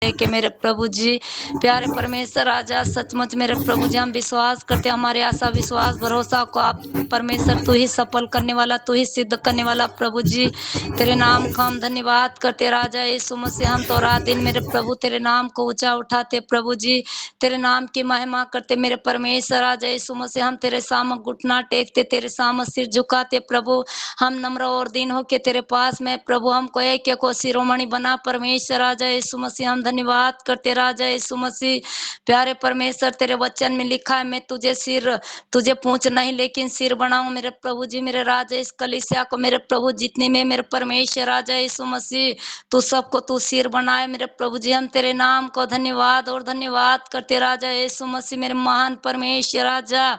के मेरे प्रभु जी, प्यारे परमेश्वर राजा, सचमुच मेरे प्रभु जी हम विश्वास करते, हमारे आशा विश्वास भरोसा को आप परमेश्वर तू ही सफल करने वाला, तू ही सिद्ध करने वाला प्रभु जी। तेरे नाम का हम धन्यवाद करते राजा यीशु मसीह, हम तो रात दिन मेरे प्रभु तेरे नाम को ऊंचा उठाते प्रभु जी, तेरे नाम की महिमा करते मेरे परमेश्वर राजा यीशु मसीह। हम तेरे सामने घुटना टेकते, तेरे सामने सिर झुकाते प्रभु, हम नम्र और दीन होके तेरे पास में प्रभु हमको एक को शिरोमणि बना परमेश्वर राजा यीशु मसीह। हम धन्यवाद करते राजा यीशु मसीह, प्यारे परमेश्वर तेरे वचन में लिखा है मैं तुझे पूंछ नहीं लेकिन सिर बनाऊं मेरे प्रभु जी। मेरे राजा इस कलीसिया को मेरे प्रभु जितने में मेरे परमेश्वर राजा यीशु मसीह तू सबको तू सिर बनाए मेरे प्रभु जी। हम तेरे नाम को धन्यवाद और धन्यवाद करते राजा यीशु मसीह, मेरे महान परमेश्वर राजा।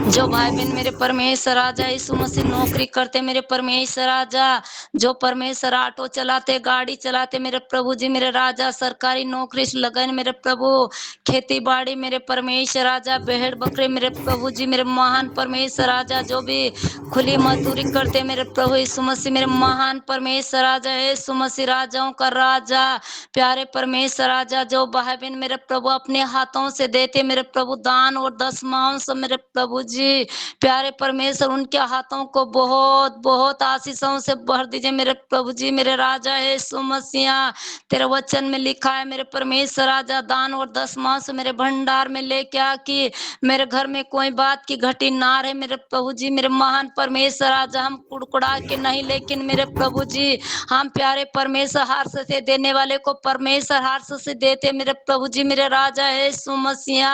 जो भाई बहन मेरे परमेश्वर राजा यीशु मसीह नौकरी करते मेरे परमेश्वर राजा, जो परमेश्वर ऑटो चलाते गाड़ी चलाते मेरे प्रभु जी, मेरे राजा सरकारी नौकरी से लगन मेरे प्रभु, खेती बाड़ी मेरे परमेश्वर राजा, भेड़ बकरे मेरे प्रभु जी, मेरे महान परमेश्वर राजा, जो भी खुली मजदूरी करते मेरे प्रभु यीशु मसीह, मेरे महान परमेश्वर राजा यीशु मसीह, राजाओं का राजा, प्यारे परमेश्वर राजा, जो भाई बहन मेरे प्रभु अपने हाथों से देते मेरे प्रभु दान और दशमांश मेरे प्रभु जी, प्यारे परमेश्वर उनके हाथों को बहुत बहुत आशीषों से भर दीजिए मेरे प्रभु जी। मेरे राजा यीशु मसीह तेरे वचन में लिखा है मेरे परमेश्वर राजा, दान और दशमांश मेरे भंडार में लेके आ कि मेरे घर में कोई बात की घटी ना रहे मेरे प्रभु जी। मेरे महान परमेश्वर राजा, हम कुड़कुड़ा के नहीं लेकिन मेरे प्रभु जी हम प्यारे परमेश्वर हर्ष से देने वाले को परमेश्वर हर्ष से देते मेरे प्रभु जी। मेरे राजा यीशु मसीह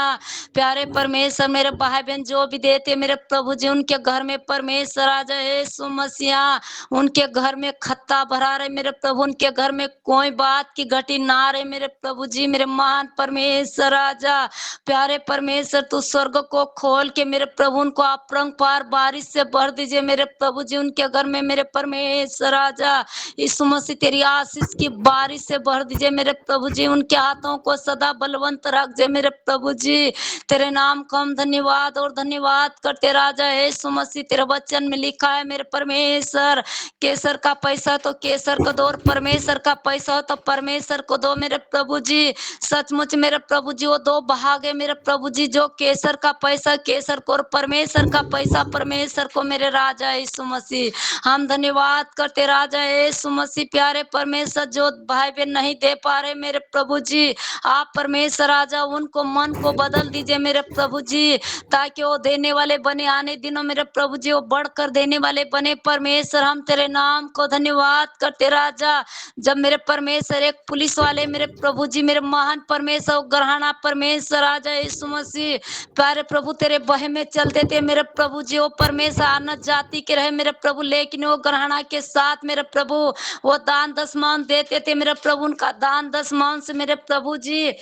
प्यारे परमेश्वर, मेरे भाई बहन जो भी देते मेरे प्रभु जी उनके घर में परमेश्वर राजा यीशु मसीह उनके घर में खत्ता भरा रहे मेरे प्रभु, उनके घर में कोई बात की घटी ना रहे मेरे प्रभु जी। मेरे महान परमेश्वर राजा, प्यारे परमेश्वर तू स्वर्ग को खोल के मेरे प्रभु उनको अपरंपार बारिश से भर दीजिए मेरे प्रभु जी। उनके घर में मेरे परमेश्वर राजा यीशु मसीह तेरी आशीष की बारिश से भर दीजिए मेरे प्रभु जी। उनके हाथों को सदा बलवंत रख दे मेरे प्रभु जी। तेरे नाम को हम धन्यवाद और धन्यवाद करते राजा यीशु मसीह। तेरे वचन में लिखा है मेरे परमेश्वर, केसर का पैसा तो केसर को दो और परमेश्वर का पैसा हो तो परमेश्वर को दो मेरे प्रभु जी। सचमुच मेरे प्रभु जी वो दो भाग है मेरे प्रभु जी, जो केसर का पैसा केसर को और परमेश्वर का पैसा परमेश्वर को मेरे राजा यीशु मसीह। हम धन्यवाद करते राजा यीशु मसीह, प्यारे परमेश्वर जो भाई बहन नहीं दे पा रहे मेरे प्रभु जी, आप परमेश्वर राजा उनको मन को बदल दीजिए मेरे प्रभु जी, ताकि वो देने वाले बने आने दिनों मेरे प्रभु जी, वो बढ़कर देने वाले बने परमेश्वर। हम तेरे नाम को धन्यवाद करते राजा। जब मेरे परमेश्वर एक पुलिस वाले मेरे प्रभु जी, मेरे महान परमेश्वर ग्रहणा परमेश्वर राजा यीशु मसीह, प्यारे प्रभु तेरे बहे में चलते थे मेरे प्रभु जी, वो परमेश्वर अनंत जाति के रहे मेरे प्रभु, लेकिन वो ग्रहणा के साथ मेरे प्रभु वो दान दशमांश देते थे मेरे प्रभु। उनका दान दशमांश मेरे प्रभु जी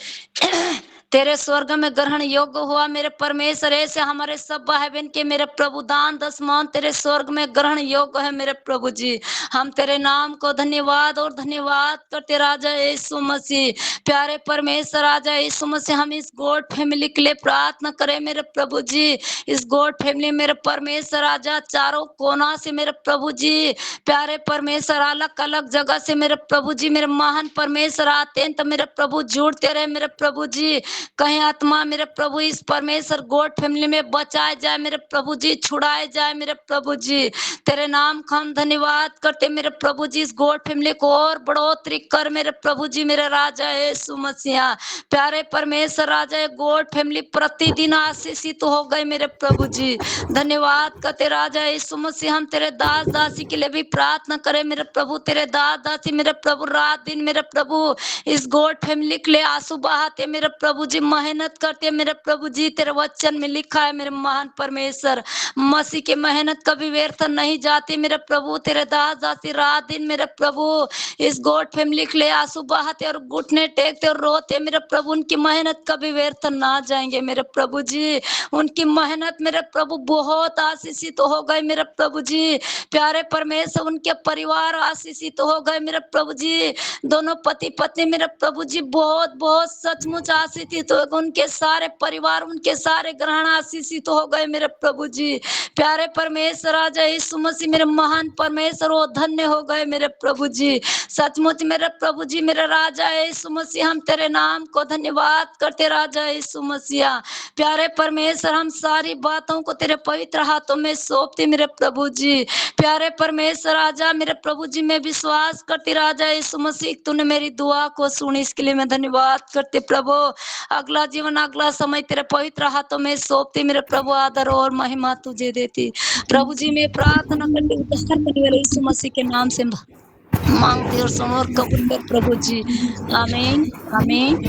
तेरे स्वर्ग में ग्रहण योग्य हुआ मेरे परमेश्वर। ऐसे हमारे सब भाई बहन के मेरे प्रभु दान दशमान तेरे स्वर्ग में ग्रहण योग्य है मेरे प्रभु जी। हम तेरे नाम को धन्यवाद और धन्यवाद करते राजा यीशु मसीह, प्यारे परमेश्वर राजा यीशु मसीह। हम इस गॉड फैमिली के लिए प्रार्थना करें मेरे प्रभु जी। इस गॉड फैमिली मेरे परमेश्वर राजा चारों कोना से मेरे प्रभु जी, प्यारे परमेश्वर अलग अलग जगह से मेरे प्रभु जी, मेरे महान परमेश्वर अत्यंत मेरे प्रभु जुड़ते रहे मेरे प्रभु जी। कहीं आत्मा मेरे प्रभु इस परमेश्वर गॉड फैमिली में बचाए जाए मेरे प्रभु जी, छुड़ाए जाए मेरे प्रभु जी। तेरे नाम का हम धन्यवाद करते मेरे प्रभु जी। इस गॉड फैमिली को और बढ़ोतरी कर मेरे प्रभु जी, मेरे राजा यीशु मसीह, प्यारे परमेश्वर राजा गॉड फैमिली प्रतिदिन आशीषित हो गए मेरे प्रभु जी। धन्यवाद करते राजा यीशु मसीह। हम तेरे दास दासी के लिए भी प्रार्थना करें मेरे प्रभु। तेरे दास दासी मेरे प्रभु रात दिन मेरे प्रभु इस गॉड फैमिली के लिए आंसू बहाते मेरे प्रभु जी, मेहनत करते मेरे प्रभु जी। तेरे वचन में लिखा है मेरे महान परमेश्वर, मसीह की मेहनत कभी व्यर्थ नहीं जाती मेरे प्रभु। तेरे दास दासी रात दिन मेरे प्रभु इस गॉड फैमिली के लिए आंसू बहाते और घुटने टेकते और रोते मेरे प्रभु। उनकी मेहनत कभी व्यर्थ ना जाएंगे मेरे प्रभु जी। उनकी मेहनत मेरे प्रभु बहुत आशीषित हो गए मेरे प्रभु जी, प्यारे परमेश्वर। उनके परिवार आशीषित हो गए मेरे प्रभु जी। दोनों पति पत्नी मेरे प्रभु जी बहुत बहुत सचमुच आशीषित हो गए। उनके सारे परिवार उनके सारे ग्रहण आशीषित हो हो गए मेरे प्रभु जी। प्यारे परमेश्वर राजा यीशु मसीह मेरे महान परमेश्वर वो धन्य हो गए मेरे प्रभु जी। सचमुच मेरे प्रभु जी मेरे राजा यीशु मसीह हम तेरे नाम को धन्यवाद करते राजा यीशु मसीह। प्यारे परमेश्वर हम सारी बातों को तेरे पवित्र हाथों में सौंपते मेरे प्रभु जी। प्यारे परमेश्वर राजा मेरे प्रभु जी मैं विश्वास करती राजा यीशु मसीह तूने मेरी दुआ को सुनी, इसके लिए मैं धन्यवाद करते प्रभु। अगला जीवन अगला समय तेरे पवित्र हाथों में सौंपती मेरे प्रभु, आदर और महिमा तुझे देती प्रभु जी। मैं प्रार्थना करती उद्धार करने वाले यीशु मसीह के नाम से मांगती और समर कबूल कर प्रभु जी। आमीन आमीन।